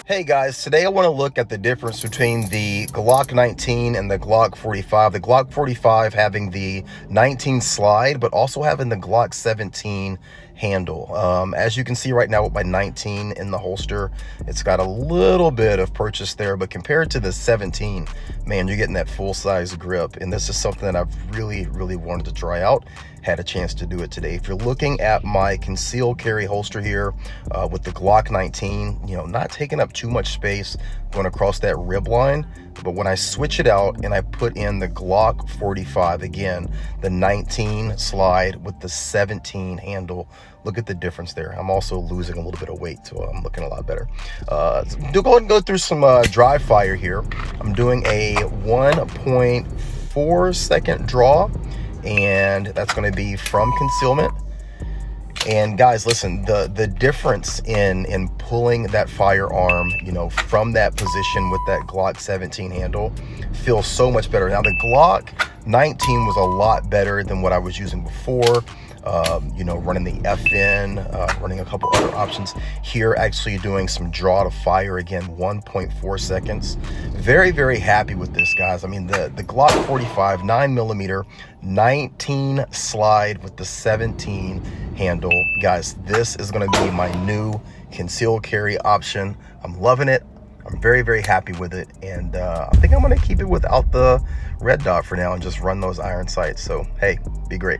Hey guys, today I want to look at the difference between the Glock 19 and the Glock 45. The Glock 45 having the 19 slide, but also having the Glock 17 handle. As you can see right now with my 19 in the holster, it's got a little bit of purchase there, but compared to the 17, man, you're getting that full-size grip, and this is something that I've really wanted to try out. Had a chance to do it today. If you're looking at my concealed carry holster here with the Glock 19, not taking up too much space going across that rib line, but when I switch it out and I put in the Glock 45, again, the 19 slide with the 17 handle, look at the difference there. I'm also losing a little bit of weight, so I'm looking a lot better. Go ahead and go through some dry fire here. I'm doing a 1.4 second draw, and that's going to be from concealment. And guys, listen, the difference in pulling that firearm, from that position with that Glock 17 handle feels so much better. Now, the Glock 19 was a lot better than what I was using before. Running the FN, running a couple other options here, actually doing some draw to fire, again, 1.4 seconds. Very happy with this, guys. I mean, the Glock 45 9mm 19 slide with the 17 handle, guys, this is going to be my new concealed carry option. I'm loving it. I'm very happy with it, and I think I'm going to keep it without the red dot for now and just run those iron sights. So hey, be great.